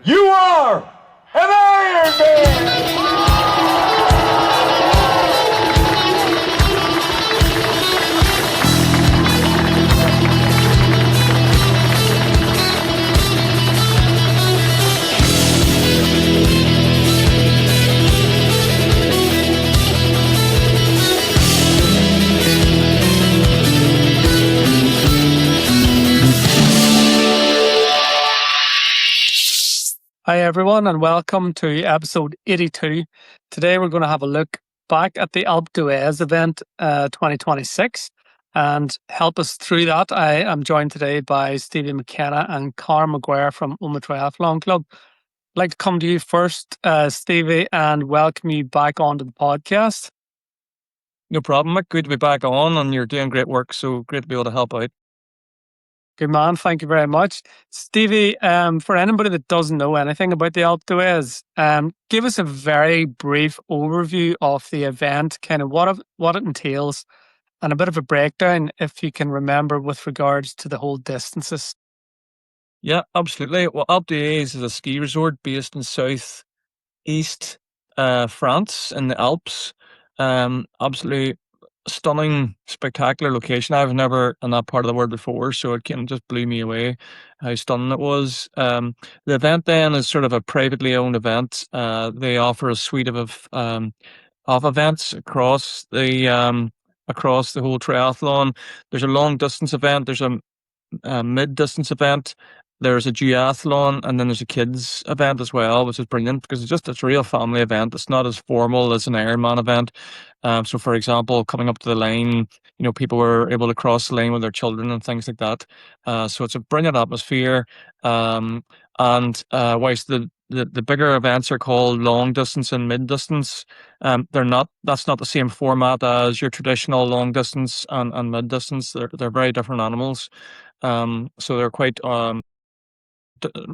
You are an Iron Man! Hi everyone and welcome to episode 82. Today we're going to have a look back at the Alpe d'Huez event 2026 and help us through that. I am joined today by Stevie, McKenna and Conor Maguire from Omagh Triathlon Club. I'd like to come to you first, Stevie, and welcome you back onto the podcast. No problem, Mick. Good to be back on, and you're doing great work, so great to be able to help out. Good man, thank you very much. Stevie, for anybody that doesn't know anything about the Alpe d'Huez, give us a very brief overview of the event, kind of what it entails, and a bit of a breakdown, if you can remember, with regards to the whole distances. Yeah, absolutely. Well, Alpe d'Huez is a ski resort based in southeast France in the Alps. Absolutely stunning, spectacular location. I've never in that part of the world before, so it just blew me away how stunning it was. The event then is sort of a privately owned event. They offer a suite of events across the whole triathlon. There's a long distance event. There's a mid distance event. There's a duathlon, and then there's a kids event as well, which is brilliant because it's a real family event. It's not as formal as an Ironman event. So, for example, coming up to the line, people were able to cross the line with their children and things like that. So it's a brilliant atmosphere. And whilst the bigger events are called long distance and mid distance, that's not the same format as your traditional long distance and mid distance. They're very different animals. So they're quite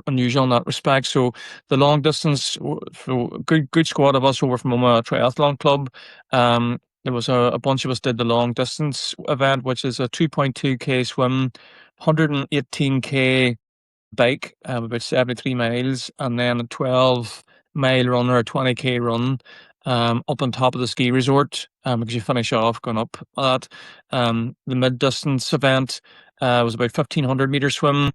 unusual in that respect. So the long distance, good squad of us over from Omagh Triathlon Club. There was a bunch of us did the long distance event, which is a 2.2k swim, 118k bike, about 73 miles, and then a 12-mile run or a 20k run up on top of the ski resort, because you finish off going up that. The mid distance event was about 1,500-meter swim.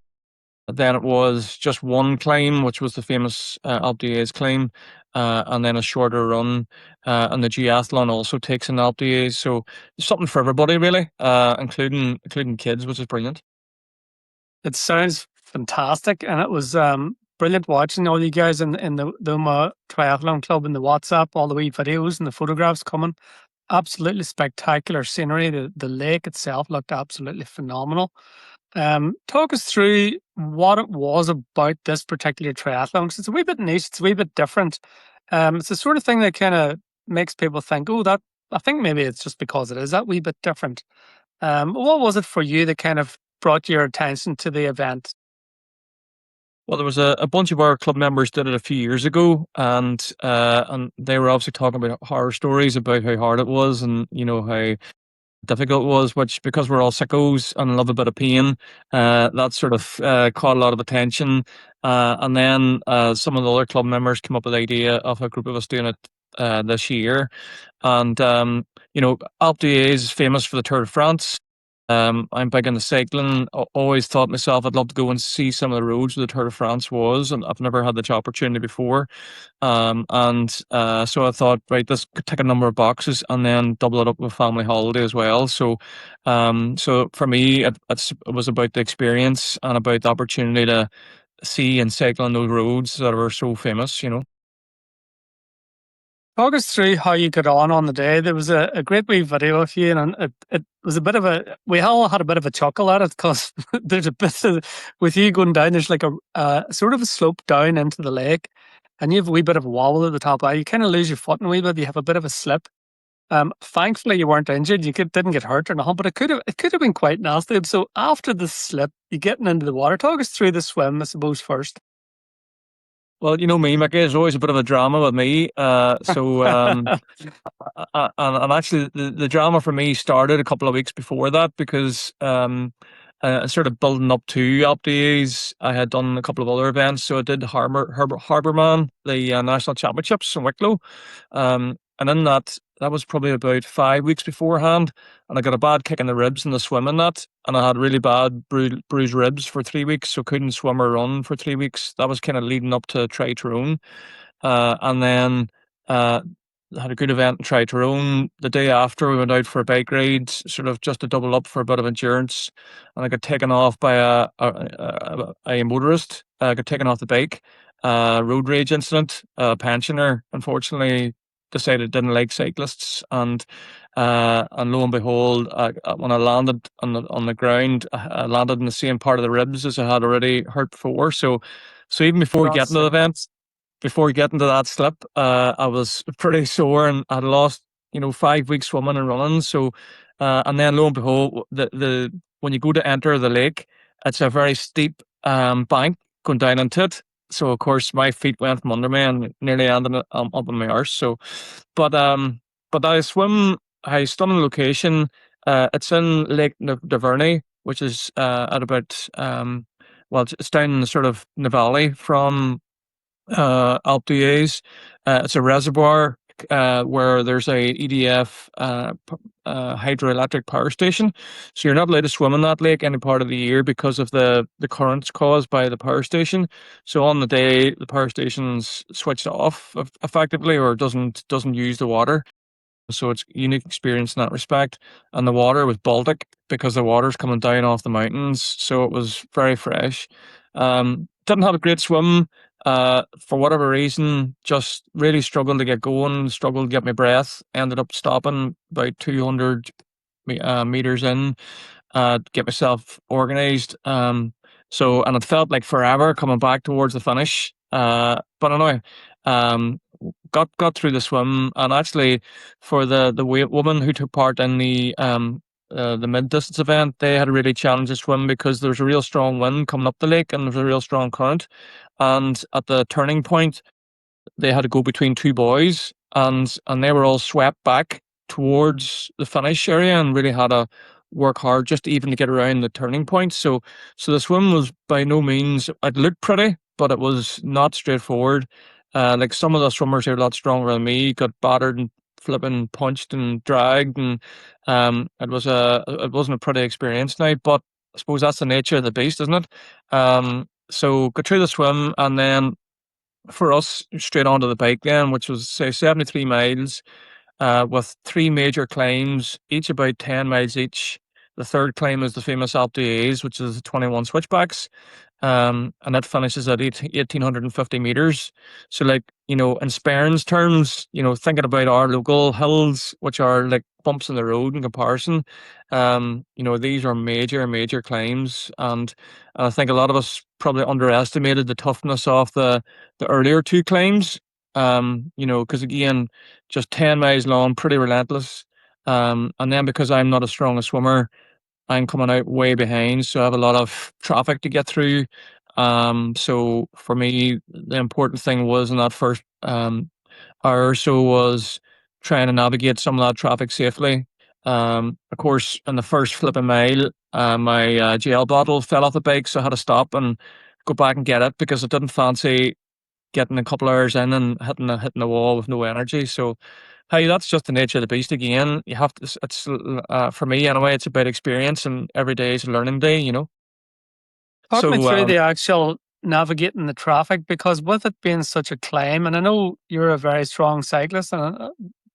Then it was just one climb, which was the famous Alpe d'Huez climb, and then a shorter run. And the duathlon also takes an Alpe d'Huez, so there's something for everybody really, including kids, which is brilliant. It sounds fantastic, and it was brilliant watching all you guys in the Omagh Triathlon Club in the WhatsApp, all the wee videos and the photographs coming. Absolutely spectacular scenery. The lake itself looked absolutely phenomenal. Talk us through what it was about this particular triathlon, because it's a wee bit niche, it's a wee bit different. It's the sort of thing that kind of makes people think, I think maybe it's just because it is that wee bit different. What was it for you that kind of brought your attention to the event? Well, there was a bunch of our club members did it a few years ago, and they were obviously talking about horror stories about how hard it was, and how difficult it was, which, because we're all sickos and love a bit of pain, that sort of caught a lot of attention. And then some of the other club members came up with the idea of a group of us doing it this year. And Alpe d'Huez is famous for the Tour de France. I'm big into cycling. Always thought myself I'd love to go and see some of the roads where the Tour de France was, and I've never had the opportunity before. So I thought, right, this could tick a number of boxes, and then double it up with a family holiday as well. So for me, it was about the experience and about the opportunity to see and cycle on those roads that were so famous. Talk us through how you got on the day. There was a great wee video of you, and it was a bit of we all had a bit of a chuckle at it, because there's a bit of, with you going down, there's like a sort of a slope down into the lake, and you have a wee bit of a wobble at the top. You kind of lose your footing a wee bit, you have a bit of a slip. Thankfully you weren't injured, you didn't get hurt or nothing, but it could have been quite nasty. So after the slip, you getting into the water. Talk us through the swim, I suppose, first. Well, you know me, Mickey, there's always a bit of a drama with me. And actually, the drama for me started a couple of weeks before that, because sort of building up to Alpe d'Huez, I had done a couple of other events. So I did Harbourman, the national championships in Wicklow, and in that was probably about 5 weeks beforehand, and I got a bad kick in the ribs in the swim in that, and I had really bad bruised ribs for 3 weeks, so couldn't swim or run for 3 weeks. That was kind of leading up to Triathlon, and then uh, had a good event in Triathlon. The day after, we went out for a bike ride, sort of just to double up for a bit of endurance, and I got taken off by a motorist. I got taken off the bike. Road rage incident. A pensioner, unfortunately, decided didn't like cyclists, and lo and behold, when I landed on the ground, I landed in the same part of the ribs as I had already hurt before. So even before getting to that slip, I was pretty sore, and I'd lost 5 weeks swimming and running. So, and then lo and behold, the when you go to enter the lake, it's a very steep bank going down into it. So of course my feet went from under me and nearly ended up on my arse. So, but but I stunning location. It's in Lake Naverney, which is at about well, it's down in the sort of in the valley from Alpe d'Huez. It's a reservoir where there's a EDF hydroelectric power station. So you're not allowed to swim in that lake any part of the year because of the currents caused by the power station. So on the day the power station's switched off effectively, or doesn't use the water. So it's a unique experience in that respect. And the water was Baltic because the water's coming down off the mountains, so it was very fresh. Didn't have a great swim. For whatever reason, just really struggled to get going, struggled to get my breath. Ended up stopping about 200 meters in, get myself organised. And it felt like forever coming back towards the finish. But anyway, got through the swim, and actually, for the woman who took part in the mid distance event, they had a really challenging swim because there was a real strong wind coming up the lake, and there was a real strong current. And at the turning point, they had to go between two boys, and they were all swept back towards the finish area, and really had to work hard just even to get around the turning point. So the swim was by no means, it looked pretty, but it was not straightforward. Like some of the swimmers who are a lot stronger than me got battered and flipping punched and dragged, and it wasn't a pretty experience now, but I suppose that's the nature of the beast, isn't it? So got through the swim, and then for us, straight onto the bike then, which was say 73 miles, with three major climbs, each about 10 miles each. The third climb is the famous Alpe d'Huez, which is 21 switchbacks, and that finishes at 1,850 meters. So, like, in Sperrin's terms, thinking about our local hills, which are like bumps in the road in comparison, these are major, major climbs, and I think a lot of us probably underestimated the toughness of the earlier two climbs. Because again, just 10 miles long, pretty relentless. And then because I'm not as strong a swimmer, I'm coming out way behind, so I have a lot of traffic to get through. So for me, the important thing was in that first hour or so was trying to navigate some of that traffic safely. Of course, in the first flipping mile, my gel bottle fell off the bike, so I had to stop and go back and get it because I didn't fancy getting a couple hours in and hitting the wall with no energy. So, hey, that's just the nature of the beast again. You have to. It's for me anyway. It's about experience, and every day is a learning day. Talk me So, through the actual navigating the traffic, because with it being such a climb, and I know you're a very strong cyclist, and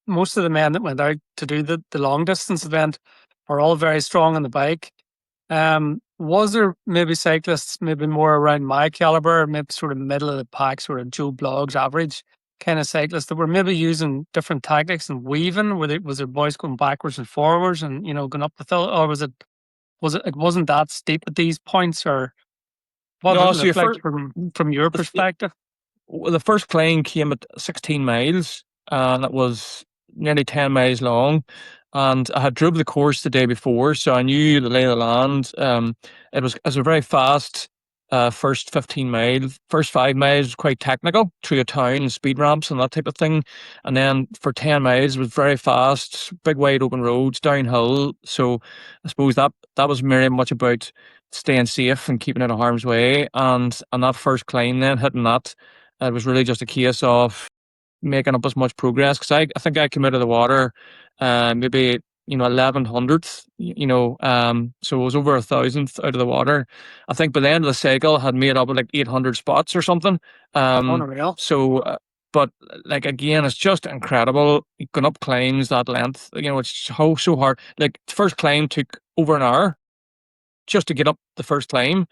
most of the men that went out to do the long distance event are all very strong on the bike. Was there maybe cyclists maybe more around my caliber, maybe sort of middle of the pack, sort of Joe Blogg's average kind of cyclists that were maybe using different tactics and weaving? Was there boys going backwards and forwards and going up the hill, or it wasn't that steep at these points, or what no, did it so your look like first, from your perspective? the first climb came at 16 miles, and it was nearly 10 miles long. And I had drove the course the day before, so I knew the lay of the land. It was a very fast first 15 miles. First 5 miles was quite technical through a town and speed ramps and that type of thing. And then for 10 miles it was very fast, big wide open roads, downhill. So I suppose that was very much about staying safe and keeping out of harm's way. And that first climb, then hitting that, it was really just a case of making up as much progress, because I think I came out of the water maybe 1100th, so it was over 1,000th out of the water. I think by the end of the cycle I had made up like 800 spots or something. Unreal. So but like again, it's just incredible going up climbs that length. It's so hard. Like the first climb took over an hour just to get up the first climb.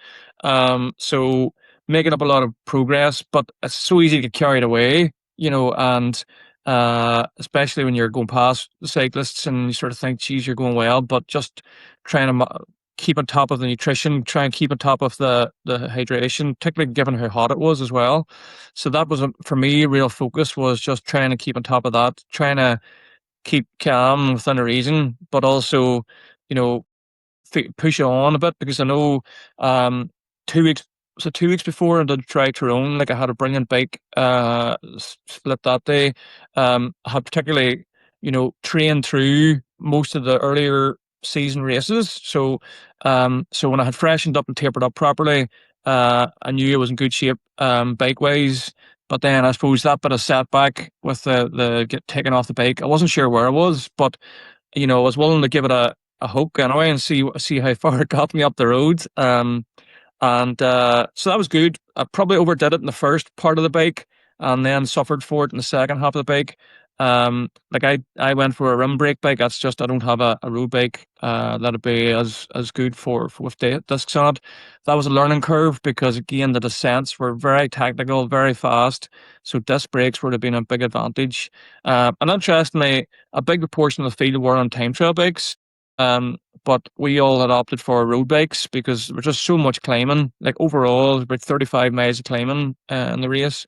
So making up a lot of progress, but it's so easy to get carried away, and especially when you're going past the cyclists and you sort of think, geez, you're going well, but just trying to keep on top of the nutrition, try and keep on top of the hydration, particularly given how hot it was as well. So that was, for me, real focus was just trying to keep on top of that, trying to keep calm within a reason, but also, you know, push on a bit, because I know 2 weeks. So 2 weeks before I did Triathlon, like I had a brilliant bike split that day. I had particularly, trained through most of the earlier season races. So when I had freshened up and tapered up properly, I knew I was in good shape bike wise. But then I suppose that bit of setback with the get taken off the bike, I wasn't sure where I was, but I was willing to give it a hope anyway and see how far it got me up the road. And so that was good. I probably overdid it in the first part of the bike and then suffered for it in the second half of the bike. Like I went for a rim brake bike. That's just, I don't have a road bike that'd be as good for with discs on it. That was a learning curve, because again the descents were very technical, very fast. So disc brakes would have been a big advantage. And interestingly, a big proportion of the field were on time trial bikes. But we all had opted for road bikes because there was just so much climbing. Like overall, about 35 miles of climbing in the race.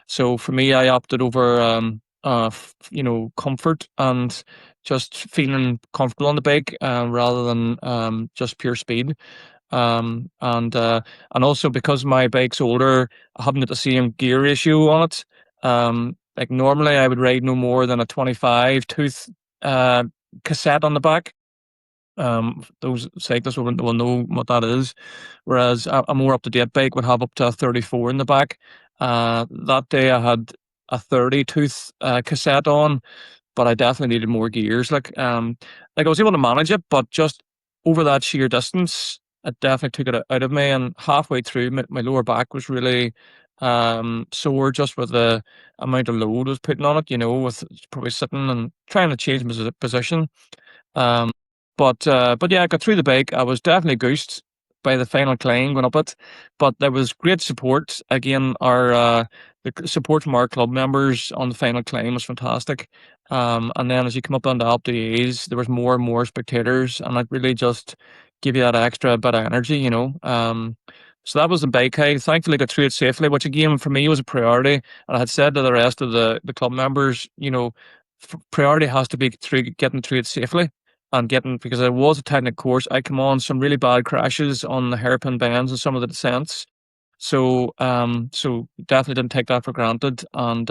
So for me, I opted over, comfort and just feeling comfortable on the bike rather than just pure speed. And also because my bike's older, I haven't got the same gear ratio on it. Like normally, I would ride no more than a 25 tooth cassette on the back. Those cyclists will know what that is. Whereas a more up to date bike would have up to a 34 in the back. That day I had a 30 tooth cassette on, but I definitely needed more gears. Like I was able to manage it, but just over that sheer distance, it definitely took it out of me. And halfway through, my lower back was really sore just with the amount of load I was putting on it. With probably sitting and trying to change my position. Um, but yeah, I got through the bike. I was definitely goosed by the final climb going up it, but there was great support. Again, the support from our club members on the final climb was fantastic. And then as you come up on the Alpe d'Huez, there was more and more spectators, and it really just gave you that extra bit of energy. So that was the bike ride. Thankfully, got through it safely, which again for me was a priority. And I had said to the rest of the club members, priority has to be through getting through it safely. And because it was a technical course, I come on some really bad crashes on the hairpin bends and some of the descents. So definitely didn't take that for granted. And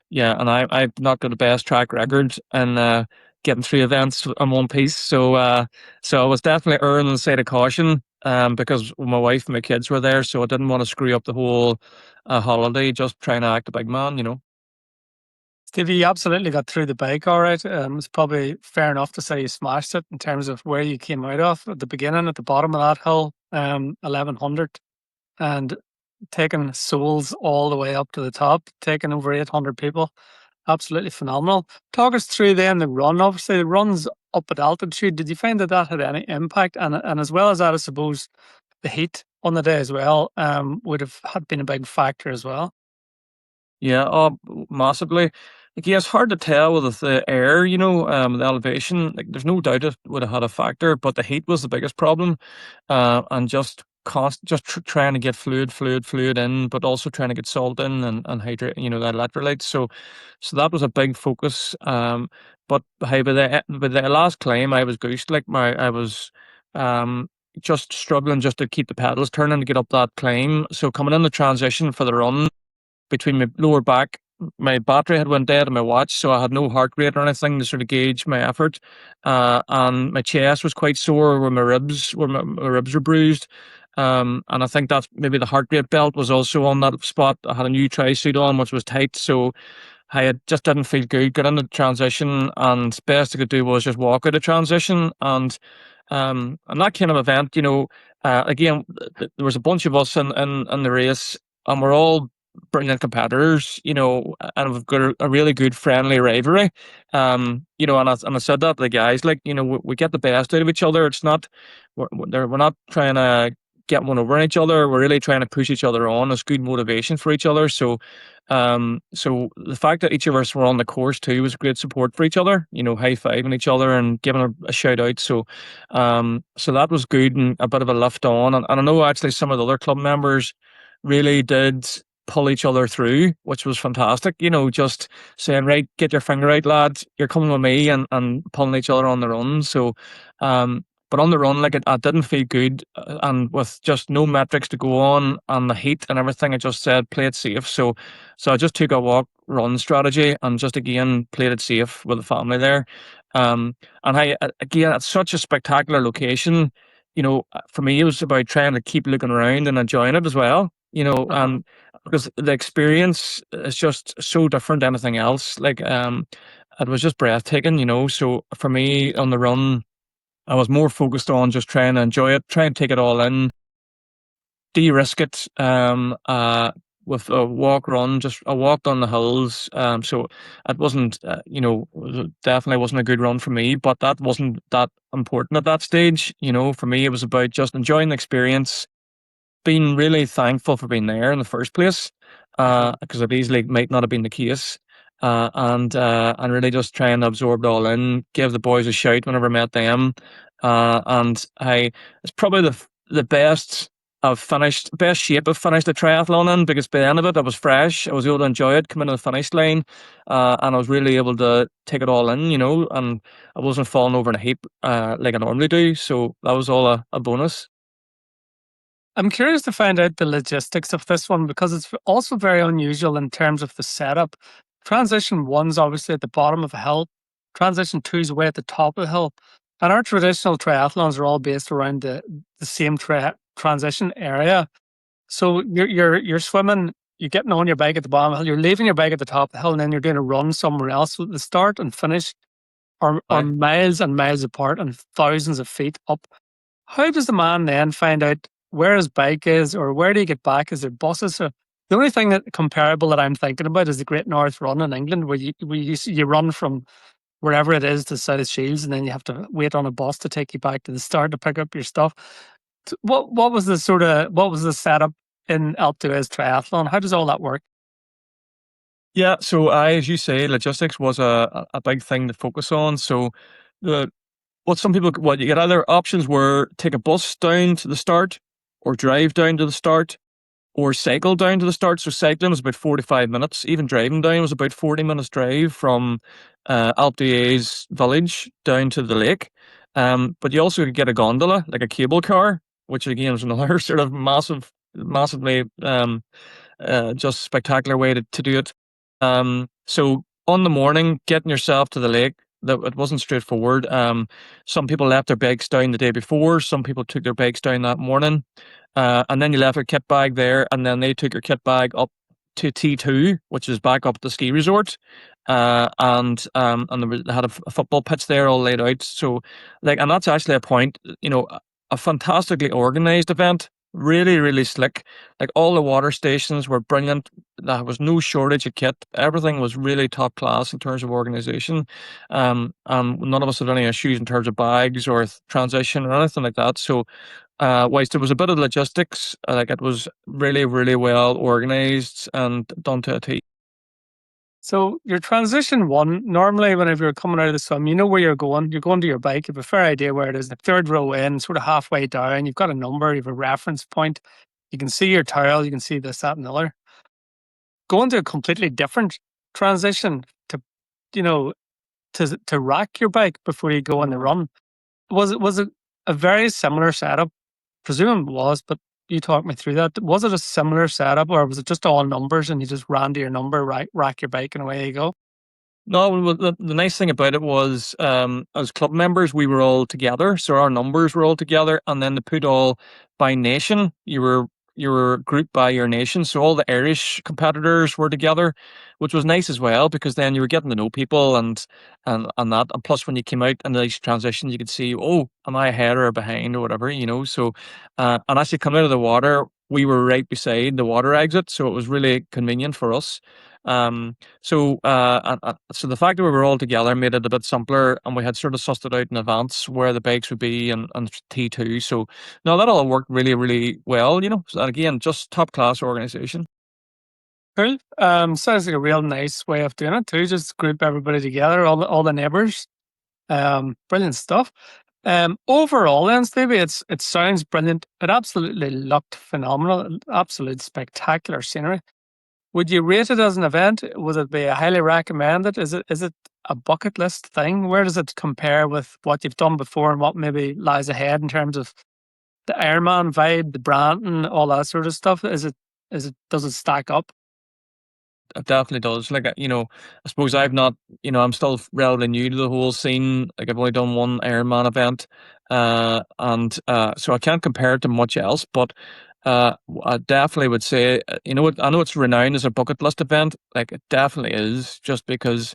yeah, and I've not got the best track record in getting through events in one piece. So I was definitely erring on the side of caution, because my wife and my kids were there, so I didn't want to screw up the whole holiday just trying to act a big man. Stevie, you absolutely got through the bike all right. It's probably fair enough to say you smashed it in terms of where you came out of at the beginning, at the bottom of that hill, 1100, and taking souls all the way up to the top, taking over 800 people. Absolutely phenomenal. Talk us through then the run. Obviously, the run's up at altitude. Did you find that had any impact? And as well as that, I suppose the heat on the day as well would have had been a big factor as well. Yeah, massively. Like, yeah, it's hard to tell with the air, the elevation. Like, there's no doubt it would have had a factor, but the heat was the biggest problem. And just trying to get fluid in, but also trying to get salt in and hydrate, the electrolytes. So that was a big focus. But hey, by the last climb, I was goosed. Like I was just struggling just to keep the pedals turning to get up that climb. So coming in the transition for the run, between my lower back, my battery had went dead on my watch, so I had no heart rate or anything to sort of gauge my effort. And my chest was quite sore where my ribs were bruised. And I think that's maybe the heart rate belt was also on that spot. I had a new tri suit on, which was tight, so just didn't feel good. Got into transition, and best I could do was just walk out of transition. And that kind of event, again, there was a bunch of us in the race, and we're all brilliant competitors, and we've got a really good friendly rivalry. And I said that to the guys, like, we get the best out of each other. It's not, we're not trying to get one over on each other. We're really trying to push each other on. It's good motivation for each other. So the fact that each of us were on the course too was great support for each other, high fiving each other and giving a shout out. So that was good and a bit of a lift on. And I know actually some of the other club members really did pull each other through, which was fantastic. Just saying, right, get your finger out, lads, you're coming with me, and pulling each other on the run. But on the run, like, I didn't feel good, and with just no metrics to go on and the heat and everything, I just said play it safe. So I just took a walk run strategy and just again played it safe with the family there. And again, it's such a spectacular location. For me, it was about trying to keep looking around and enjoying it as well. Because the experience is just so different to anything else. Like, it was just breathtaking. So for me on the run, I was more focused on just trying to enjoy it, try and take it all in, de-risk it, with a walk run. Just I walked on the hills, so it wasn't, definitely wasn't a good run for me, but that wasn't that important at that stage. For me, it was about just enjoying the experience, being really thankful for being there in the first place, because it easily might not have been the case. And really just trying to absorb it all in, give the boys a shout whenever I met them. It's probably the best best shape I've finished a triathlon in, because by the end of it, I was fresh. I was able to enjoy it, come into the finish line, and I was really able to take it all in, and I wasn't falling over in a heap, like I normally do. So that was all a bonus. I'm curious to find out the logistics of this one because it's also very unusual in terms of the setup. Transition one's obviously at the bottom of a hill. Transition two's way at the top of the hill. And our traditional triathlons are all based around the same transition area. So you're swimming, you're getting on your bike at the bottom of the hill, you're leaving your bike at the top of the hill, and then you're doing a run somewhere else. So the start and finish are Aye. miles and miles apart and thousands of feet up. How does the man then find out where his bike is, or where do you get back? Is there buses? Or the only thing that comparable that I'm thinking about is the Great North Run in England, where you run from wherever it is to South Shields, and then you have to wait on a bus to take you back to the start to pick up your stuff. What was the setup in Alpe d'Huez triathlon? How does all that work? Yeah, so as you say, logistics was a big thing to focus on. So the what you get other options were take a bus down to the start, or drive down to the start, or cycle down to the start. So cycling was about 45 minutes. Even driving down was about 40 minutes drive from Alpe d'Huez village down to the lake. But you also could get a gondola, like a cable car, which again was another sort of massively just spectacular way to do it. So on the morning, getting yourself to the lake, that it wasn't straightforward. Some people left their bikes down the day before. Some people took their bikes down that morning, and then you left your kit bag there, and then they took your kit bag up to T2, which is back up at the ski resort. And they had a football pitch there all laid out. So, like, and that's actually a point. A fantastically organized event. Really, really slick. Like, all the water stations were brilliant. There was no shortage of kit. Everything was really top class in terms of organization. None of us had any issues in terms of bags or transition or anything like that. So, whilst there was a bit of logistics, like, it was really, really well organized and done to a T. So your transition one, normally whenever you're coming out of the swim, you know where you're going to your bike, you have a fair idea where it is, the third row in, sort of halfway down, you've got a number, you have a reference point, you can see your towel, you can see this, that, and the other. Going to a completely different transition to, to rack your bike before you go on the run. Was it a very similar setup? Presume it was, but you talk me through that. Was it a similar setup, or was it just all numbers and you just ran to your number, rack your bike, and away you go? No, well, the nice thing about it was, as club members, we were all together, so our numbers were all together, and then to put all by nation, you were grouped by your nation, so all the Irish competitors were together, which was nice as well because then you were getting to know people and that, and plus when you came out in these transitions, you could see, oh, am I ahead or behind or whatever, you know. So, and as you come out of the water, we were right beside the water exit, so it was really convenient for us. So the fact that we were all together made it a bit simpler, and we had sort of sussed it out in advance where the bikes would be and T2. So no, that all worked really, really well. You know, so again, just top class organization. Cool. Sounds like a real nice way of doing it too. Just group everybody together, all the neighbours. Brilliant stuff. Overall, then, Stevie, it sounds brilliant. It absolutely looked phenomenal. Absolute spectacular scenery. Would you rate it as an event? Would it be a highly recommended? Is it a bucket list thing? Where does it compare with what you've done before and what maybe lies ahead in terms of the Ironman vibe, the Branton, all that sort of stuff? Does it stack up? It definitely does. Like, you know, I suppose I've not, you know, I'm still relatively new to the whole scene. Like, I've only done one Ironman event, and so I can't compare it to much else. But I definitely would say, you know what, I know it's renowned as a bucket list event. Like, it definitely is, just because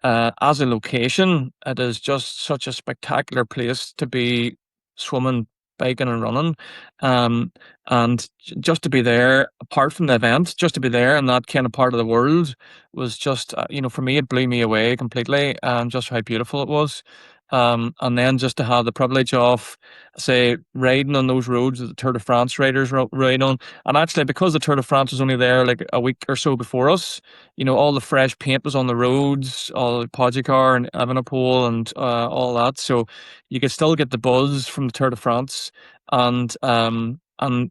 as a location, it is just such a spectacular place to be swimming, biking, and running. Um, and just to be there, apart from the event, just to be there in that kind of part of the world was just, you know, for me, it blew me away completely. Just how beautiful it was. And then just to have the privilege of, say, riding on those roads that the Tour de France riders ride on. And actually, because the Tour de France was only there like a week or so before us, you know, all the fresh paint was on the roads, all the Pogacar and Evenepoel and all that. So you could still get the buzz from the Tour de France, and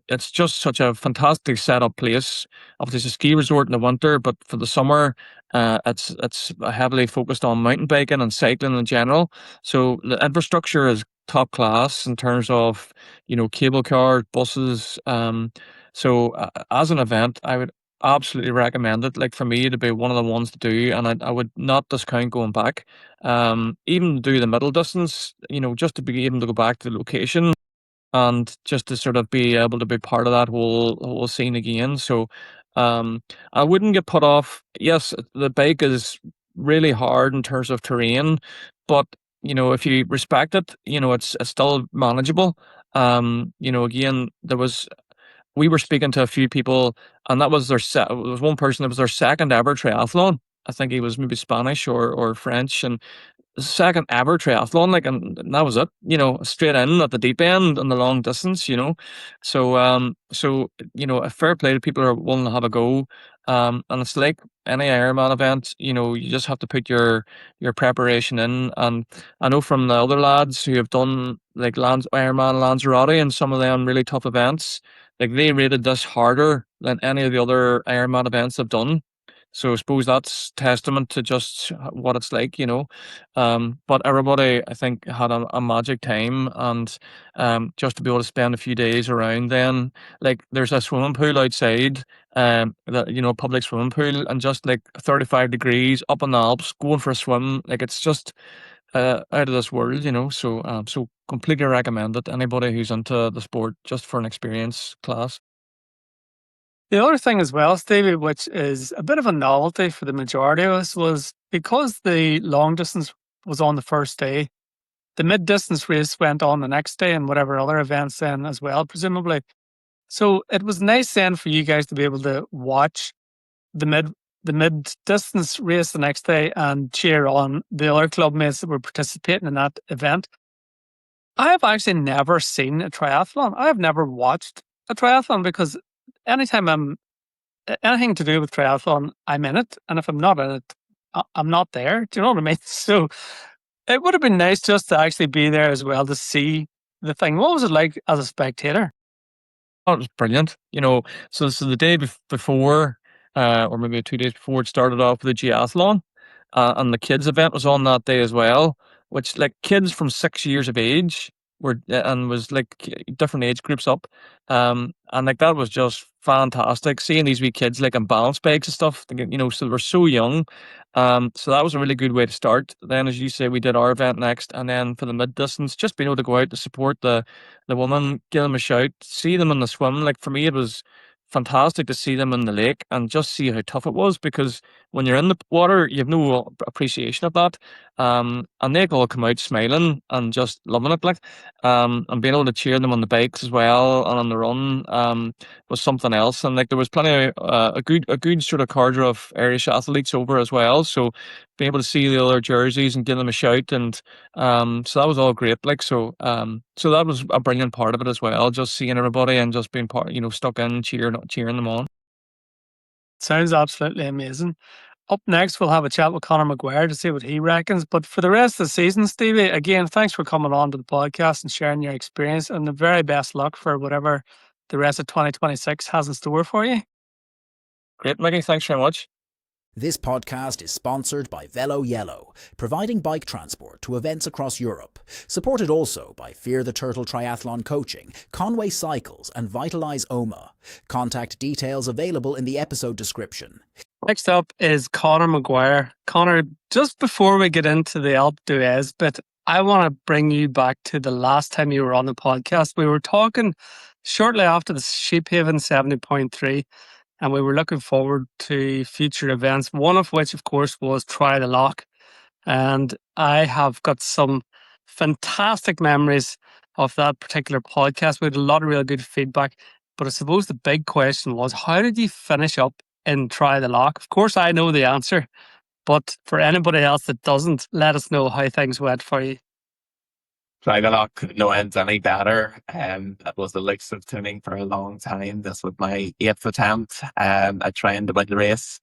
it's just such a fantastic set up place. Obviously, it's a ski resort in the winter, but for the summer, it's heavily focused on mountain biking and cycling in general. So the infrastructure is top class in terms of, you know, cable cars, buses. So as an event, I would absolutely recommend it. Like, for me to be one of the ones to do, and I would not discount going back. Even do the middle distance, you know, just to be able to go back to the location and just to sort of be able to be part of that whole scene again. So I wouldn't get put off. Yes, the bike is really hard in terms of terrain, but you know, if you respect it, you know, it's still manageable. You know, again, we were speaking to a few people, and that was there was one person that was their second ever triathlon. I think he was maybe Spanish or French, and second ever triathlon, like, and that was it, you know, straight in at the deep end on the long distance, you know. So you know, a fair play to people who are willing to have a go. And it's like any Ironman event, you know, you just have to put your preparation in. And I know from the other lads who have done like Ironman Lanzarote and some of them really tough events, like they rated this harder than any of the other Ironman events they've done. So I suppose that's testament to just what it's like, you know. But everybody, I think, had a magic time, and just to be able to spend a few days around. Then, like, there's a swimming pool outside, that, you know, public swimming pool, and just like 35 degrees up in the Alps, going for a swim, like it's just out of this world, you know. So completely recommend it. Anybody who's into the sport, just for an experience class. The other thing as well, Stevie, which is a bit of a novelty for the majority of us, was because the long distance was on the first day, the mid distance race went on the next day and whatever other events then as well, presumably. So it was nice then for you guys to be able to watch the mid distance race the next day and cheer on the other club mates that were participating in that event. I have actually never seen a triathlon. I have never watched a triathlon because anytime anything to do with triathlon, I'm in it, and if I'm not in it, I'm not there. Do you know what I mean? So it would have been nice just to actually be there as well to see the thing. What was it like as a spectator? Oh, it was brilliant. You know, so the day before, or maybe 2 days before, it started off with a duathlon, and the kids event was on that day as well. Which, like, kids from 6 years of age, and was like different age groups up. And like that was just fantastic. Seeing these wee kids like on balance bikes and stuff, so they were so young. So that was a really good way to start. Then, as you say, we did our event next, and then for the mid distance, just being able to go out to support the woman, give them a shout, see them in the swim. Like for me, it was fantastic to see them in the lake and just see how tough it was, because when you're in the water, you have no appreciation of that. And they all come out smiling and just loving it, like, and being able to cheer them on the bikes as well and on the run, was something else. And like there was plenty of a good sort of cadre of Irish athletes over as well. So being able to see the other jerseys and give them a shout, and so that was all great. Like so that was a brilliant part of it as well. Just seeing everybody and just being part, stuck in, cheering them on. Sounds absolutely amazing. Up next, we'll have a chat with Conor Maguire to see what he reckons. But for the rest of the season, Stevie, again, thanks for coming on to the podcast and sharing your experience, and the very best luck for whatever the rest of 2026 has in store for you. Great, Mickey. Thanks very much. This podcast is sponsored by Velo Yellow, providing bike transport to events across Europe. Supported also by Fear the Turtle Triathlon Coaching, Conway Cycles and Vitalize Omagh. Contact details available in the episode description. Next up is Conor Maguire. Conor, just before we get into the Alpe d'Huez bit, I want to bring you back to the last time you were on the podcast. We were talking shortly after the Sheephaven 70.3. And we were looking forward to future events, one of which, of course, was Try the Lock. And I have got some fantastic memories of that particular podcast. We had a lot of really good feedback. But I suppose the big question was, how did you finish up in Try the Lock? Of course, I know the answer. But for anybody else that doesn't, let us know how things went for you. Try the Lock couldn't know ends any better. That was the looks of tuning for a long time. This was my 8th attempt at trying to win the race.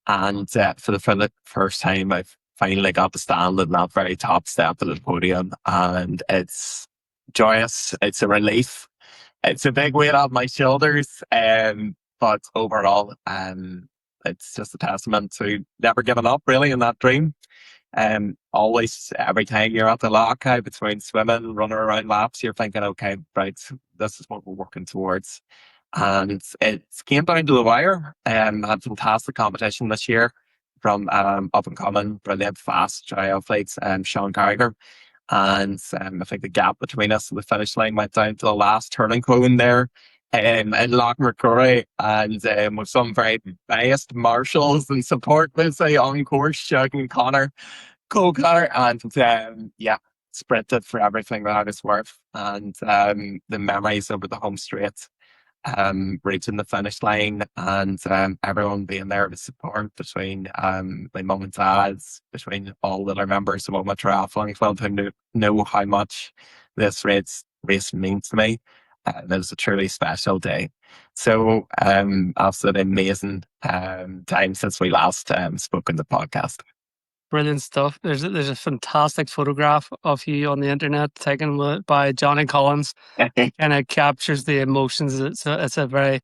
And for the first time, I finally got to stand at that very top step of the podium. And it's joyous. It's a relief. It's a big weight off my shoulders. But overall, it's just a testament to never giving up, really, in that dream. Always, every time you're at the lock out between swimming, running around laps, you're thinking, okay, right, this is what we're working towards. And it came down to the wire. Had fantastic competition this year from up and coming, brilliant, fast triathletes, Sean Carragher. And I think the gap between us and the finish line went down to the last turning cone there in Loch McCrory, and with some very biased marshals and support, let's say, on course, shouting Conor, go Conor, and sprinted for everything that I was worth. And the memories over the home straight, reaching the finish line, and everyone being there to support, between my mum and dad's, between all the other members of my triathlon club who know how much this race means to me. It was a truly special day. So, absolutely amazing time since we last spoke in the podcast. Brilliant stuff. There's a fantastic photograph of you on the internet taken by Johnny Collins. Kind of captures the emotions. It's a very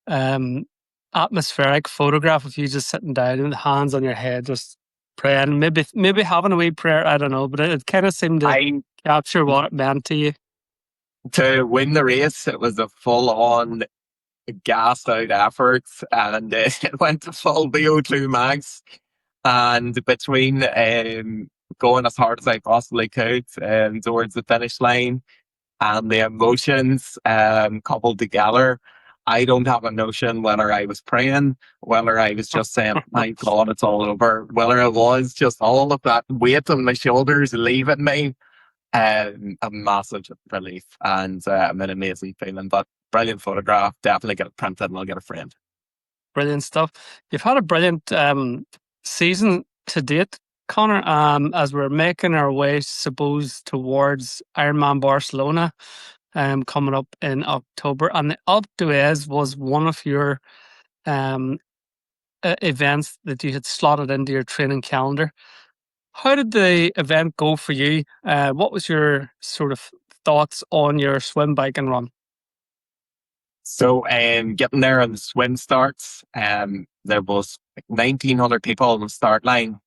atmospheric photograph of you just sitting down with hands on your head, just praying. Maybe having a wee prayer. I don't know, but it kind of seemed to capture what it meant to you. To win the race, it was a full-on, gassed-out effort, and it went to full VO2 max. And between going as hard as I possibly could towards the finish line and the emotions coupled together, I don't have a notion whether I was praying, whether I was just saying, my God, it's all over, whether it was just all of that weight on my shoulders leaving me. A massive relief and an amazing feeling. But brilliant photograph. Definitely get it printed and I'll get a friend. Brilliant stuff. You've had a brilliant season to date, Conor, as we're making our way, suppose, towards Ironman Barcelona coming up in October. And the Alpe d'Huez was one of your events that you had slotted into your training calendar. How did the event go for you? What was your sort of thoughts on your swim, bike and run? So getting there and the swim starts, there was 1,900 people on the start line.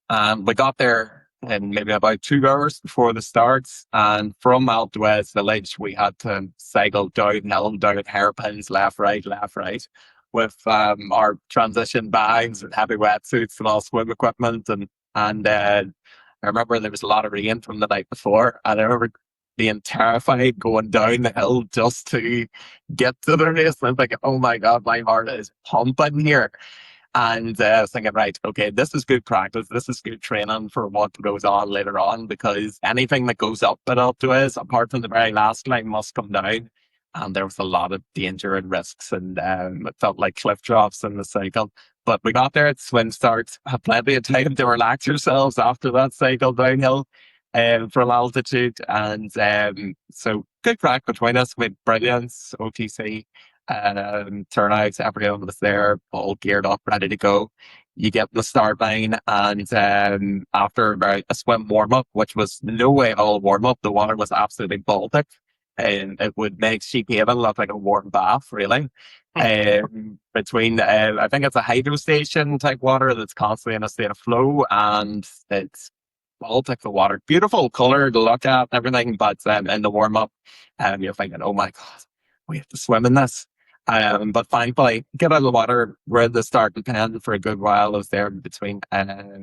We got there and maybe about 2 hours before the starts. And from Alpe d'Huez village, we had to cycle downhill, down hairpins, left, right, with our transition bags and heavy wetsuits and all swim equipment. And I remember there was a lot of rain from the night before, and I remember being terrified going down the hill just to get to the race. And I'm thinking, oh my God, my heart is pumping here. And I was thinking, right, okay, this is good practice. This is good training for what goes on later on, because anything that goes up and up to us, apart from the very last line, must come down. And there was a lot of danger and risks, and it felt like cliff drops in the cycle. But we got there at swim start, had plenty of time to relax yourselves after that cycle downhill from altitude. And so good crack between us. We had brilliance, OTC turnouts, everyone was there, all geared up, ready to go. You get the start line, and after about a swim warm up, which was no way at all warm up, the water was absolutely Baltic, and it would make Sheephaven look like a warm bath, really. Between, I think it's a hydro station type water that's constantly in a state of flow, and it's Baltic, the water, beautiful color to look at, everything. But in the warm up, you're thinking, oh my God, we have to swim in this. But thankfully, get out of the water. We're at the starting pen for a good while. I was there between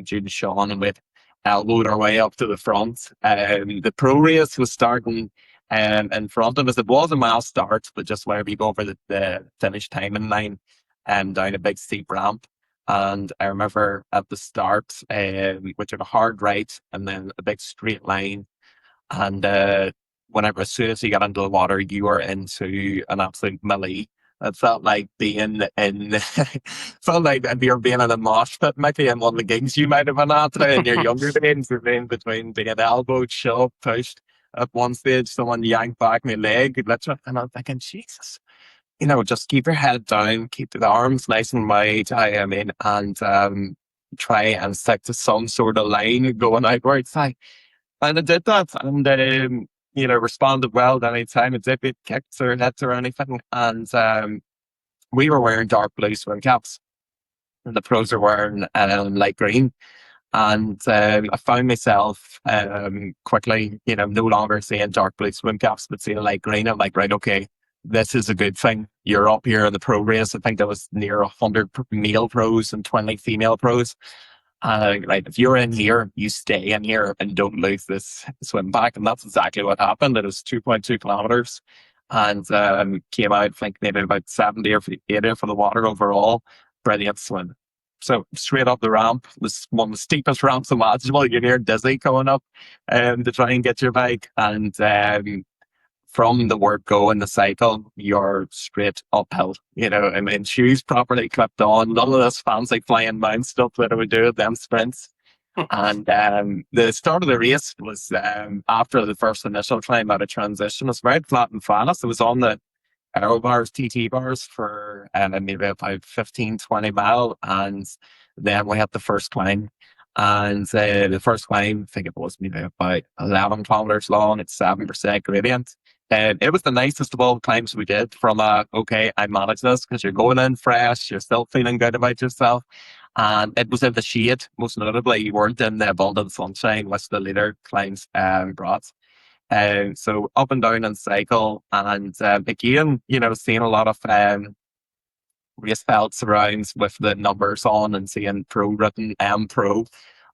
Jude and Sean, and we'd elbowed our way up to the front. The pro race was starting in front of us. It was a mile start, but just whenever you go over the finish timing line and down a big steep ramp. And I remember at the start, we took a hard right and then a big straight line. And whenever, as soon as you got into the water, you were into an absolute melee. It felt like being in, felt like if you were being in a mosh pit, Mickey, and one of the gigs you might have been at in your younger days, between being elbowed, shoved, pushed. At one stage, someone yanked back my leg, literally, and I'm thinking, Jesus, just keep your head down, keep the arms nice and wide, I mean, and try and stick to some sort of line going outwards. And I did that, and responded well to any time a dip it kicks or hits or anything. And we were wearing dark blue swim caps, and the pros are wearing light green. And I found myself quickly, no longer seeing dark blue swim caps, but seeing light green. I'm like, right, okay, this is a good thing. You're up here in the pro race. I think there was near 100 male pros and 20 female pros. Right, if you're in here, you stay in here and don't lose this swim back. And that's exactly what happened. It was 2.2 kilometers, and came out, I think, maybe about 70 or 80 for the water overall. Brilliant swim. So straight up the ramp was one of the steepest ramps imaginable. You're near dizzy going up to try and get your bike. And from the word go in the cycle, you're straight uphill. I mean, shoes properly clipped on, none of this fancy flying mount stuff that I would do at them sprints. And the start of the race was after the first initial climb out of transition. It was very flat and fast. It was on the aero bars, TT bars for maybe about 15, 20 mile. And then we had the first climb. And the first climb, I think it was maybe about 11 kilometers long. It's 7% gradient. And it was the nicest of all the climbs we did from okay, I managed this, because you're going in fresh, you're still feeling good about yourself. And it was in the shade, most notably. You weren't in the abundant sunshine, which the later climbs brought. So up and down and cycle. And again, seeing a lot of race felt surrounds with the numbers on, and seeing pro written Pro,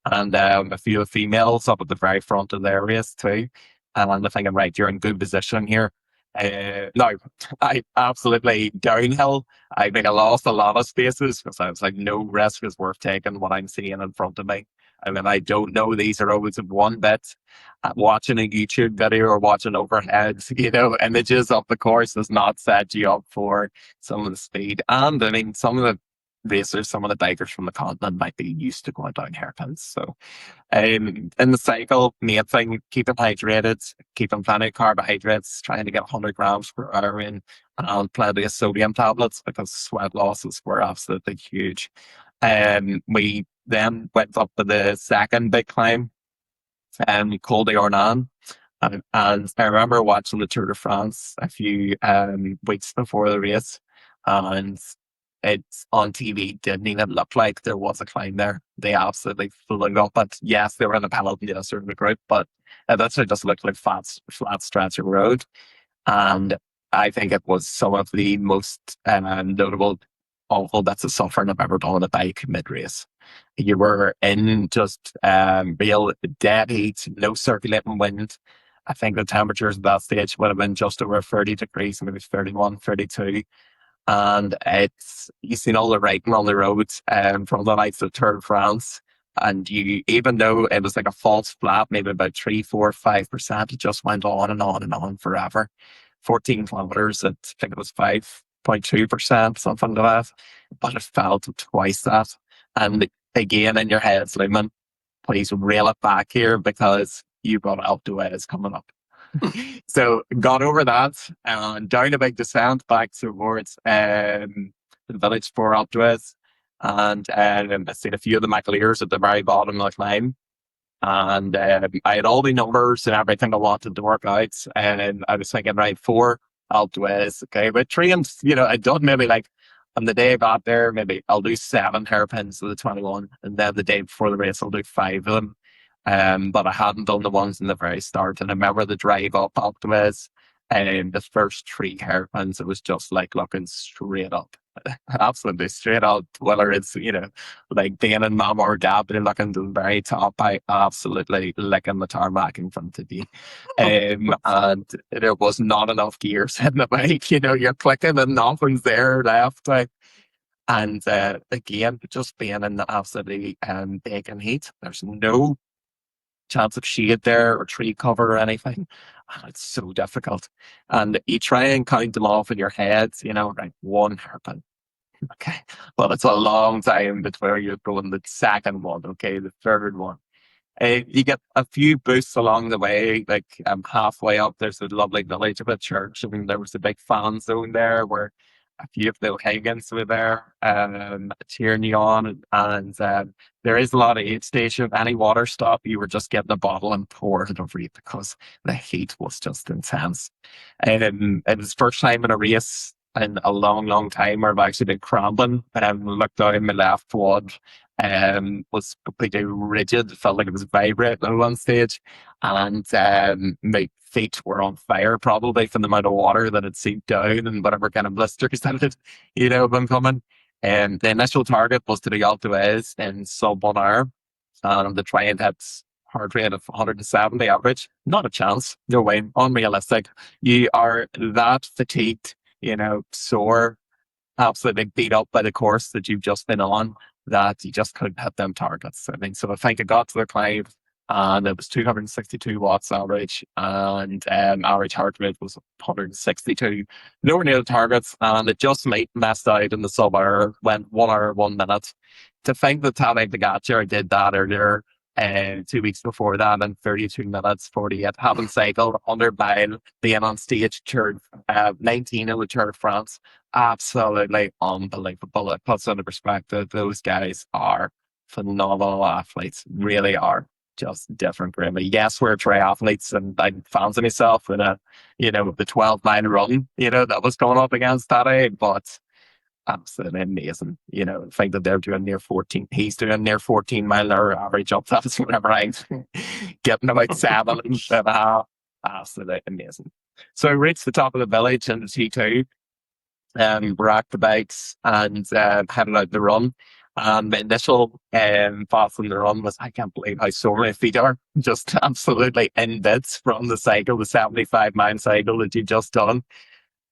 and a few females up at the very front of their race too. And I'm thinking, right, you're in good position here. No, I absolutely downhill. I think I lost a lot of spaces, because I was like, no risk is worth taking what I'm seeing in front of me. I mean, I don't know these roads of one bit. Watching a YouTube video or watching overhead, images of the course does not set you up for some of the speed. And I mean, some of the racers, some of the bikers from the continent might be used to going down hairpins. So in the cycle, main thing, keeping hydrated, keeping plenty of carbohydrates, trying to get 100 grams per hour in, and plenty of sodium tablets, because sweat losses were absolutely huge. We then went up to the second big climb, Col d'Ornan. And I remember watching the Tour de France a few weeks before the race, and it's on TV didn't even look like there was a climb there. They absolutely flew up it. Yes, they were in a peloton, yes, in the group, but it literally just looked like flat stretch of road. And I think it was some of the most notable, awful bits of suffering I've ever done on a bike mid-race. You were in just real dead heat, no circulating wind. I think the temperatures at that stage would have been just over 30 degrees, maybe 31, 32. And you've seen all the writing on the roads from the likes of Tour de France. And you, even though it was like a false flat, maybe about 3, 4, 5%, it just went on and on and on forever. 14 kilometers, I think it was 5.2%, something like that. But it felt twice that. And again, in your head, Lumen, please reel it back here because you've got Alpe d'Huez coming up. So got over that and down a big descent back towards the village for Alpe d'Huez. And I seen a few of the Maguires at the very bottom of the climb. And I had all the numbers and everything I wanted to work out. And I was thinking, right, 4 Alpe d'Huez. Okay, but trains, I'd done maybe like on the day I got there, maybe I'll do 7 hairpins of the 21. And then the day before the race, I'll do 5 of them. But I hadn't done the ones in the very start. And I remember the drive up Alpe d'Huez and the first 3 hairpins, it was just like looking straight up. Absolutely straight up. Whether it's, like being in Mama or Dad, but looking to the very top, I absolutely licking the tarmac in front of you. And there was not enough gears in the bike. You're clicking and nothing's there left. And again, just being in the absolutely baking heat, there's no chance of shade there or tree cover or anything. And it's so difficult. And you try and count them off in your head, right, 1 hairpin. Okay. But it's a long time between you're going the second one, okay, the third one. You get a few boosts along the way, like halfway up, there's a lovely village of a church. I mean, there was a big fan zone there where a few of the O'Hagans were there cheering you on. And there is a lot of aid station. Any water stop, you were just getting a bottle and pouring it over you because the heat was just intense. And it was first time in a race in a long, long time where I've actually been cramping. Looked down my left quad was completely rigid. It felt like it was vibrating at one stage. And my feet were on fire probably from the amount of water that had seeped down and whatever kind of blisters that had, been coming. And the initial target was to the Alpe d'Huez in sub 1 hour. And the try and hit heart rate of 170 average. Not a chance. No way. Unrealistic. You are that fatigued, sore, absolutely beat up by the course that you've just been on, that you just couldn't hit them targets. I mean, so I think I got to the climb and it was 262 watts average and average heart rate was 162. Nowhere near the targets, and it just messed out in the sub hour, went 1 hour, 1 minute. To think that Tadej Pogačar did that earlier 2 weeks before that in 32 minutes 48, having cycled 100 mile, being on stage, 19 in the Tour de France, absolutely unbelievable. It puts into perspective, those guys are phenomenal athletes, really are. Just different, really. Yes, we're triathletes, and I'm fans of myself in the 12-mile run, that was going up against that, but absolutely amazing. The fact that they're doing near 14, he's doing near 14 mile an hour average up. That's whatever I'm getting about 7.5. Absolutely amazing. So I reached the top of the village in the T2, racked the bikes and headed out the run. And the initial thoughts on the run was, I can't believe how sore my feet are. Just absolutely in bits from the 75-mile cycle that you just done.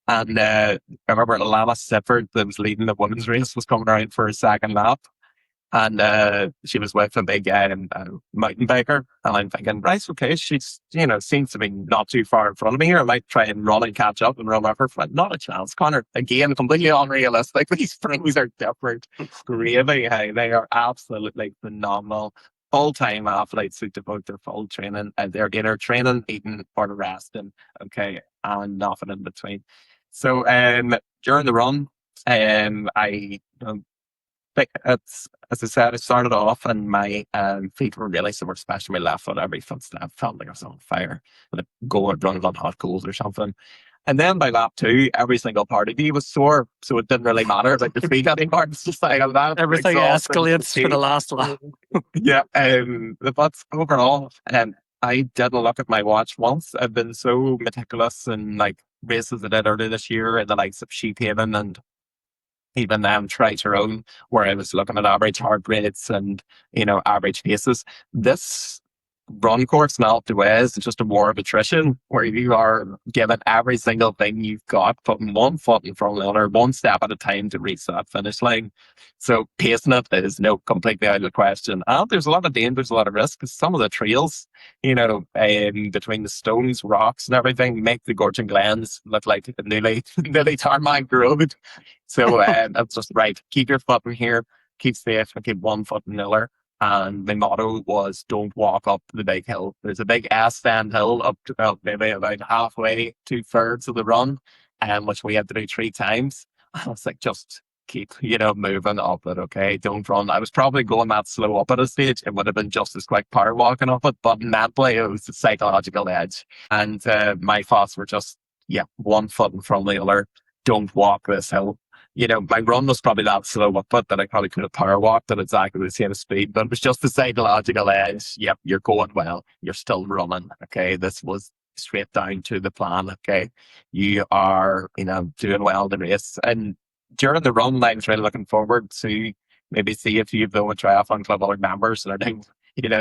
And I remember Lana Sifford, that was leading the women's race, was coming around for a second lap. And she was with a big mountain biker. And I'm thinking, right, okay, she's, seems to be not too far in front of me here. I might try and run and catch up and run over her. But not a chance. Conor, again, completely unrealistic. These pros are different. Really, hey, they are absolutely phenomenal. Full-time athletes who devote their full training. And they're either training, eating, or resting. Okay, and nothing in between. So during the run, I as I said, I started off and my feet were really sore, especially my left foot. Every footstep felt like I was on fire, like running on hot coals or something. And then by lap 2, every single part of me was sore, so it didn't really matter about the speed anymore. It's just like I'm that Everything exhausted. escalates for the last lap. Yeah, but overall, I did look at my watch once. I've been so meticulous in like races I did earlier this year in the likes of Sheephaven and even Triathlon, where I was looking at average heart rates and, average paces. This run course in Alpe d'Huez is just a war of attrition where you are given every single thing you've got, putting one foot in front of the other, one step at a time to reach that finish line. So pacing it is completely out of the question. And there's a lot of dangers, a lot of risk, because some of the trails, between the stones, rocks and everything, make the Gorgon Glens look like a newly tarmac road. So that's just right. Keep your foot in here, keep safe, and keep one foot in the other. And my motto was, don't walk up the big hill. There's a big ascent hill up to maybe about halfway, 2/3 of the run, which we had to do 3 times. I was like, just keep, moving up it, okay? Don't run. I was probably going that slow up at a stage. It would have been just as quick power walking up it, but mentally it was the psychological edge. And my thoughts were just, one foot in front of the other. Don't walk this hill. My run was probably that slow up it that I probably could have power walked at exactly the same speed, but it was just the psychological edge. Yep, you're going well. You're still running. Okay. This was straight down to the plan. Okay. You are, doing well in the race. And during the run, I was really looking forward to maybe see a few of the Triathlon Club other members and I think,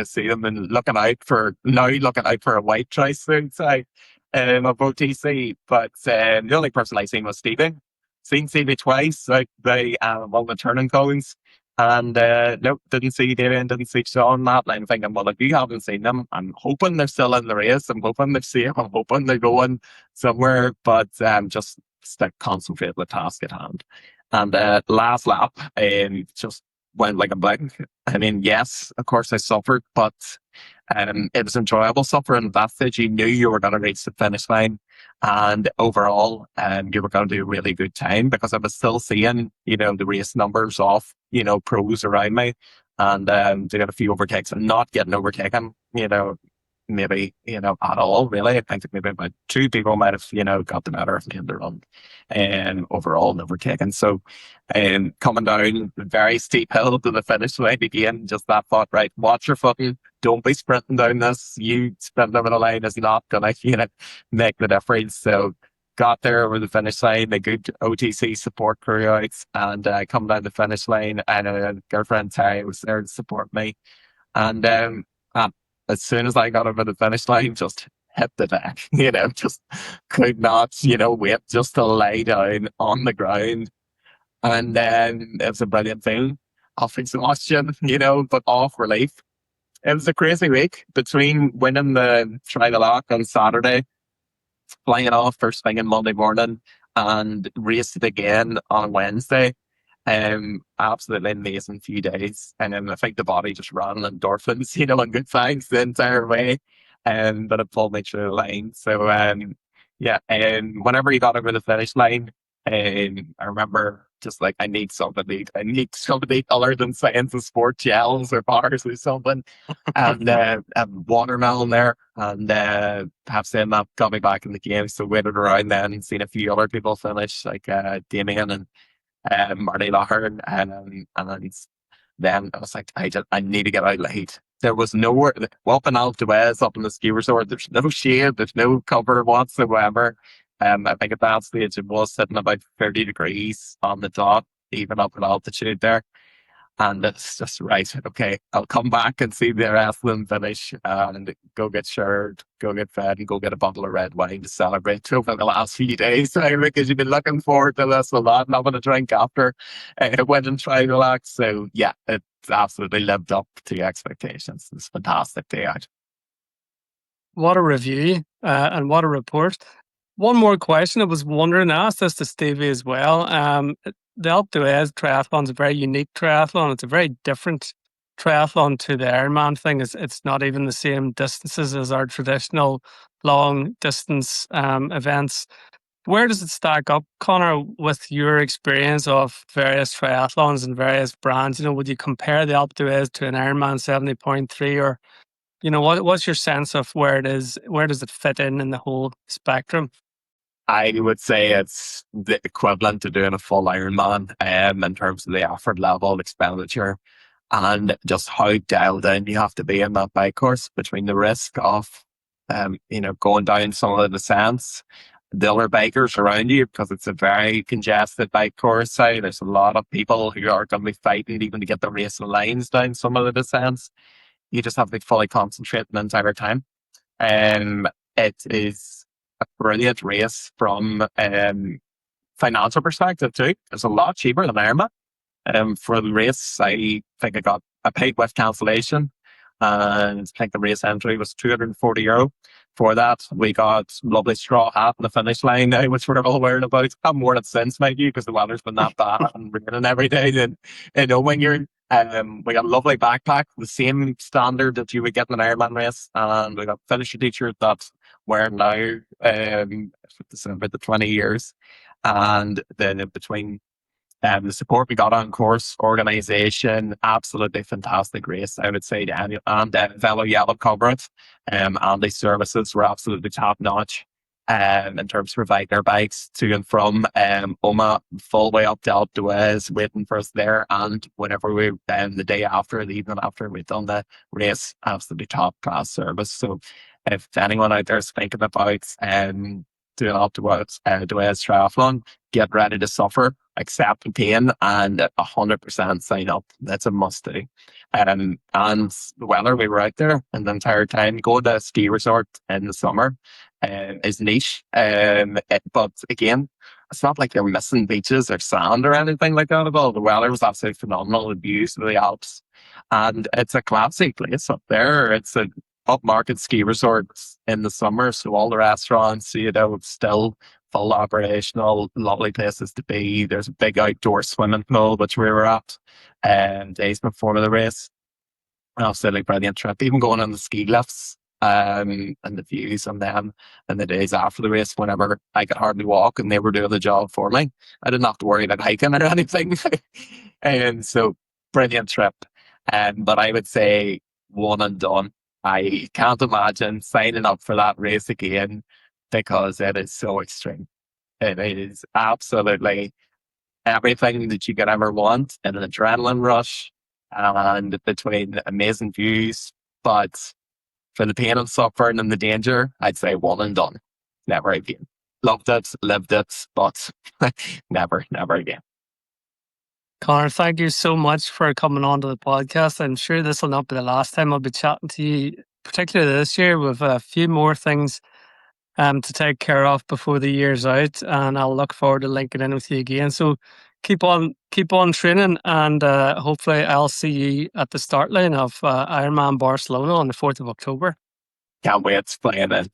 see them and looking out for a white choice suit of OTC. But the only person I seen was Stevie. Seen Stevie twice, like they won the turning cones. And nope, didn't see David, didn't see Sean, Matt. And I'm thinking, well, if you haven't seen them, I'm hoping they're still in the race. I'm hoping they're safe. I'm hoping they're going somewhere. But just stick concentrate on the task at hand. And last lap, just went like a blink. I mean, yes, of course I suffered, but it was enjoyable suffering. At that stage, you knew you were going to reach the finish line. And overall, you were going to do a really good time because I was still seeing, the race numbers off, pros around me and doing a few overtakes and not getting overtaken, maybe, at all, really. I think that maybe about 2 people might have, got the better of me in the run and overall never taken. So, coming down the very steep hill to the finish line again, just that thought, right, watch your footing. Don't be sprinting down this. You sprinting over the line is not going to, make the difference. So, got there over the finish line, a good OTC support crew out, and come down the finish line, and girlfriend Terry was there to support me. And as soon as I got over the finish line, just hit the deck, just could not, wait just to lay down on the ground. And then it was a brilliant feeling off exhaustion, but off relief. It was a crazy week between winning the Try the Lock on Saturday, flying off first thing on Monday morning, and raced it again on Wednesday. Absolutely amazing few days. And then I think the body just ran endorphins, and good vibes the entire way. But it pulled me through the line. So, whenever you got over the finish line, I remember just like, I need something other than Science and Sport gels or bars or something. And watermelon there. And perhaps then that got me back in the game. So waited around then and seen a few other people finish, like Damien and Marty Lahern, and then I was like, I need to get out of the heat. There was nowhere up in Alpe d'Huez, up in the ski resort. There's no shade, there's no cover whatsoever. I think at that stage it was sitting about 30 degrees on the dot, even up at altitude there. And it's just right. Okay, I'll come back and see the rest of them finish and go get showered, go get fed, and go get a bottle of red wine to celebrate over the last few days. Because you've been looking forward to this a lot, not having a drink after went and tried to relax. So yeah, it's absolutely lived up to expectations. It's a fantastic day out. What a review and what a report. One more question. I was wondering, I asked this to Stevie as well. The Alpe d'Huez triathlon is a very unique triathlon. It's a very different triathlon to the Ironman thing. It's not even the same distances as our traditional long distance events. Where does it stack up, Conor, with your experience of various triathlons and various brands? Would you compare the Alpe d'Huez to an Ironman 70.3, or what's your sense of where it is? Where does it fit in the whole spectrum? I would say it's the equivalent to doing a full Ironman in terms of the effort level, expenditure, and just how dialed in you have to be in that bike course between the risk of, going down some of the descents, the other bikers around you, because it's a very congested bike course. So there's a lot of people who are going to be fighting even to get the racing lines down some of the descents. You just have to be fully concentrated the entire time. It is a brilliant race from financial perspective too. It's a lot cheaper than Ironman. For the race, I think I paid with cancellation, and I think the race entry was €240. For that, we got lovely straw hat on the finish line now, which we're all wearing about. I haven't worn it since, maybe, because the weather's been that bad and raining every day in Omagh. We got a lovely backpack, the same standard that you would get in an Ironman race, and we got a finisher t-shirt that's wearing now about the 20 years, and then in between. The support we got on course, organisation, absolutely fantastic race. I would say, and fellow Yellow cover it. And the services were absolutely top notch. In terms of providing their bikes to and from Omagh, full way up to Alpe d'Huez, waiting for us there. And whenever the day after, the evening after we'd done the race, absolutely top class service. So if anyone out there is thinking about doing Alpe d'Huez triathlon, get ready to suffer, accept the pain, and 100% sign up. That's a must do. And the weather, we were out there and the entire time. Go to a ski resort in the summer is niche. But again, it's not like you're missing beaches or sand or anything like that at all. The weather was absolutely phenomenal. The views of the Alps. And it's a classy place up there. It's a upmarket ski resort in the summer. So all the restaurants, still full operational, lovely places to be. There's a big outdoor swimming pool, which we were at days before the race. Absolutely brilliant trip. Even going on the ski lifts and the views on them and the days after the race, whenever I could hardly walk and they were doing the job for me. I didn't have to worry about hiking or anything. And so brilliant trip. But I would say one and done. I can't imagine signing up for that race again because it is so extreme. It is absolutely everything that you could ever want, an adrenaline rush and between amazing views. But for the pain and suffering and the danger, I'd say one and done. Never again. Loved it, lived it, but never again. Conor, thank you so much for coming on to the podcast. I'm sure this will not be the last time I'll be chatting to you, particularly this year. With a few more things to take care of before the year's out, and I'll look forward to linking in with you again. So keep on training, and hopefully I'll see you at the start line of Ironman Barcelona on the 4th of October. Can't wait to play in it.